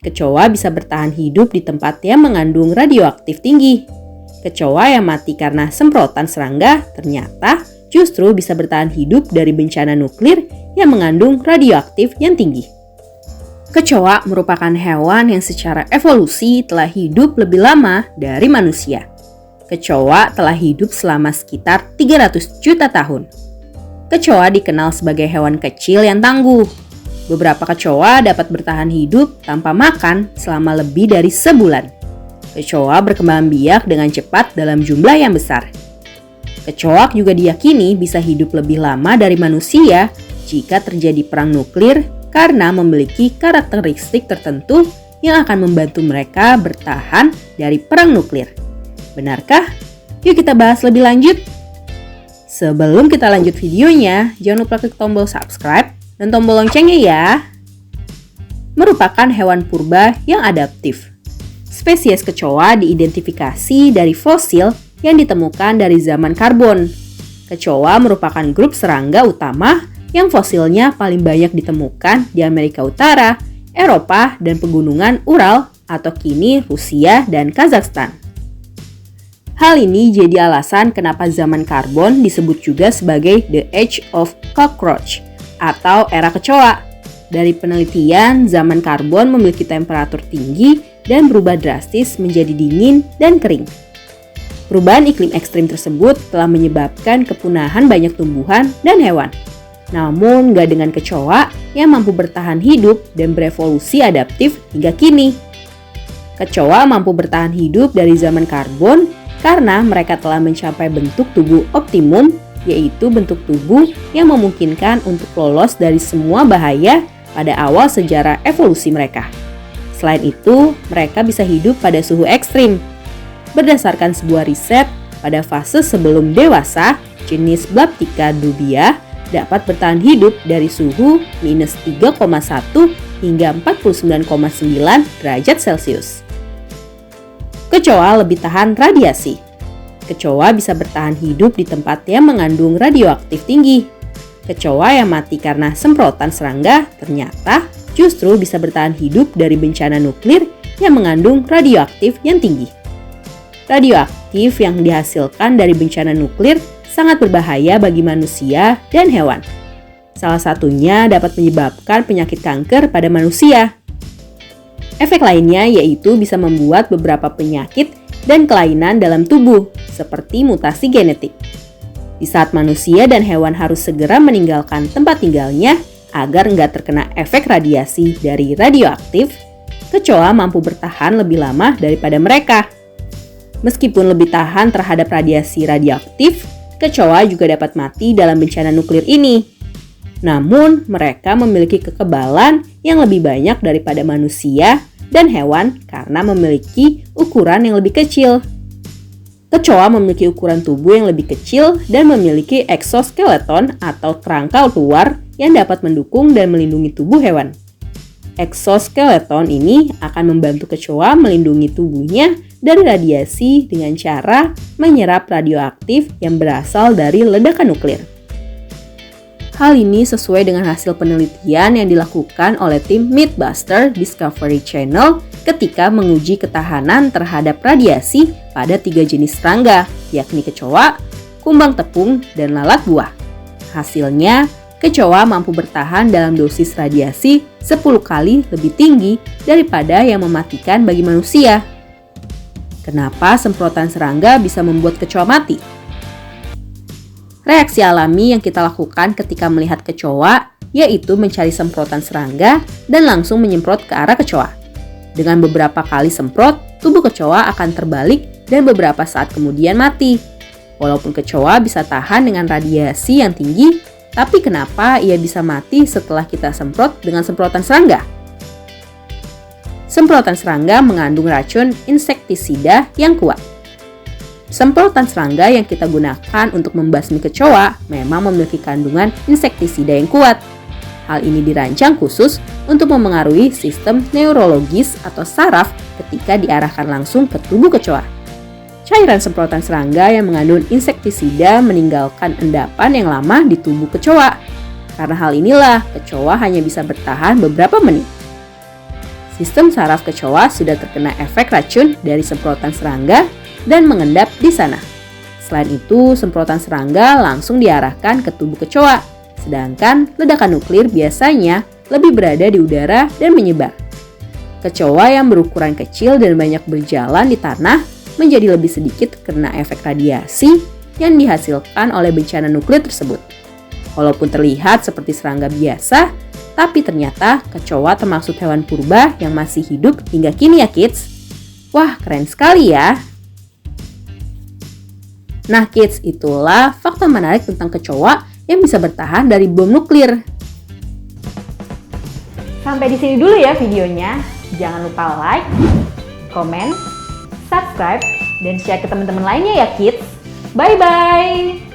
Kecoa bisa bertahan hidup di tempat yang mengandung radioaktif tinggi. Kecoa yang mati karena semprotan serangga ternyata justru bisa bertahan hidup dari bencana nuklir yang mengandung radioaktif yang tinggi. Kecoa merupakan hewan yang secara evolusi telah hidup lebih lama dari manusia. Kecoa telah hidup selama sekitar 300 juta tahun. Kecoa dikenal sebagai hewan kecil yang tangguh. Beberapa kecoa dapat bertahan hidup tanpa makan selama lebih dari sebulan. Kecoa berkembang biak dengan cepat dalam jumlah yang besar. Kecoa juga diyakini bisa hidup lebih lama dari manusia jika terjadi perang nuklir karena memiliki karakteristik tertentu yang akan membantu mereka bertahan dari perang nuklir. Benarkah? Yuk kita bahas lebih lanjut. Sebelum kita lanjut videonya, jangan lupa klik tombol subscribe dan tombol loncengnya ya. Merupakan hewan purba yang adaptif. Spesies kecoa diidentifikasi dari fosil yang ditemukan dari zaman karbon. Kecoa merupakan grup serangga utama yang fosilnya paling banyak ditemukan di Amerika Utara, Eropa, dan pegunungan Ural atau kini Rusia dan Kazakhstan. Hal ini jadi alasan kenapa zaman karbon disebut juga sebagai The Age of Cockroach atau era kecoa. Dari penelitian, zaman karbon memiliki temperatur tinggi dan berubah drastis menjadi dingin dan kering. Perubahan iklim ekstrim tersebut telah menyebabkan kepunahan banyak tumbuhan dan hewan. Namun, gak dengan kecoa yang mampu bertahan hidup dan berevolusi adaptif hingga kini. Kecoa mampu bertahan hidup dari zaman karbon karena mereka telah mencapai bentuk tubuh optimum, yaitu bentuk tubuh yang memungkinkan untuk lolos dari semua bahaya pada awal sejarah evolusi mereka. Selain itu, mereka bisa hidup pada suhu ekstrim. Berdasarkan sebuah riset, pada fase sebelum dewasa, jenis Baptika dubia dapat bertahan hidup dari suhu minus 3,1 hingga 49,9 derajat Celcius. Kecoa lebih tahan radiasi. Kecoa bisa bertahan hidup di tempat yang mengandung radioaktif tinggi. Kecoa yang mati karena semprotan serangga ternyata justru bisa bertahan hidup dari bencana nuklir yang mengandung radioaktif yang tinggi. Radioaktif yang dihasilkan dari bencana nuklir sangat berbahaya bagi manusia dan hewan. Salah satunya dapat menyebabkan penyakit kanker pada manusia. Efek lainnya yaitu bisa membuat beberapa penyakit dan kelainan dalam tubuh, seperti mutasi genetik. Di saat manusia dan hewan harus segera meninggalkan tempat tinggalnya agar nggak terkena efek radiasi dari radioaktif, kecoa mampu bertahan lebih lama daripada mereka. Meskipun lebih tahan terhadap radiasi radioaktif, kecoa juga dapat mati dalam bencana nuklir ini. Namun, mereka memiliki kekebalan yang lebih banyak daripada manusia dan hewan karena memiliki ukuran yang lebih kecil. Kecoa memiliki ukuran tubuh yang lebih kecil dan memiliki eksoskeleton atau kerangka luar yang dapat mendukung dan melindungi tubuh hewan. Eksoskeleton ini akan membantu kecoa melindungi tubuhnya dari radiasi dengan cara menyerap radioaktif yang berasal dari ledakan nuklir. Hal ini sesuai dengan hasil penelitian yang dilakukan oleh tim Mythbuster Discovery Channel ketika menguji ketahanan terhadap radiasi pada 3 jenis serangga, yakni kecoa, kumbang tepung, dan lalat buah. Hasilnya, kecoa mampu bertahan dalam dosis radiasi 10 kali lebih tinggi daripada yang mematikan bagi manusia. Kenapa semprotan serangga bisa membuat kecoa mati? Reaksi alami yang kita lakukan ketika melihat kecoa yaitu mencari semprotan serangga dan langsung menyemprot ke arah kecoa. Dengan beberapa kali semprot, tubuh kecoa akan terbalik dan beberapa saat kemudian mati. Walaupun kecoa bisa tahan dengan radiasi yang tinggi, tapi kenapa ia bisa mati setelah kita semprot dengan semprotan serangga? Semprotan serangga mengandung racun insektisida yang kuat. Semprotan serangga yang kita gunakan untuk membasmi kecoa memang memiliki kandungan insektisida yang kuat. Hal ini dirancang khusus untuk memengaruhi sistem neurologis atau saraf ketika diarahkan langsung ke tubuh kecoa. Cairan semprotan serangga yang mengandung insektisida meninggalkan endapan yang lama di tubuh kecoa. Karena hal inilah, kecoa hanya bisa bertahan beberapa menit. Sistem saraf kecoa sudah terkena efek racun dari semprotan serangga dan mengendap di sana. Selain itu, semprotan serangga langsung diarahkan ke tubuh kecoa, sedangkan ledakan nuklir biasanya lebih berada di udara dan menyebar. Kecoa yang berukuran kecil dan banyak berjalan di tanah menjadi lebih sedikit karena efek radiasi yang dihasilkan oleh bencana nuklir tersebut. Walaupun terlihat seperti serangga biasa, tapi ternyata kecoa termasuk hewan purba yang masih hidup hingga kini ya kids. Wah, keren sekali ya. Nah kids, itulah fakta menarik tentang kecoa yang bisa bertahan dari bom nuklir. Sampai di sini dulu ya videonya. Jangan lupa like, komen, subscribe, dan share ke teman-teman lainnya ya kids. Bye-bye!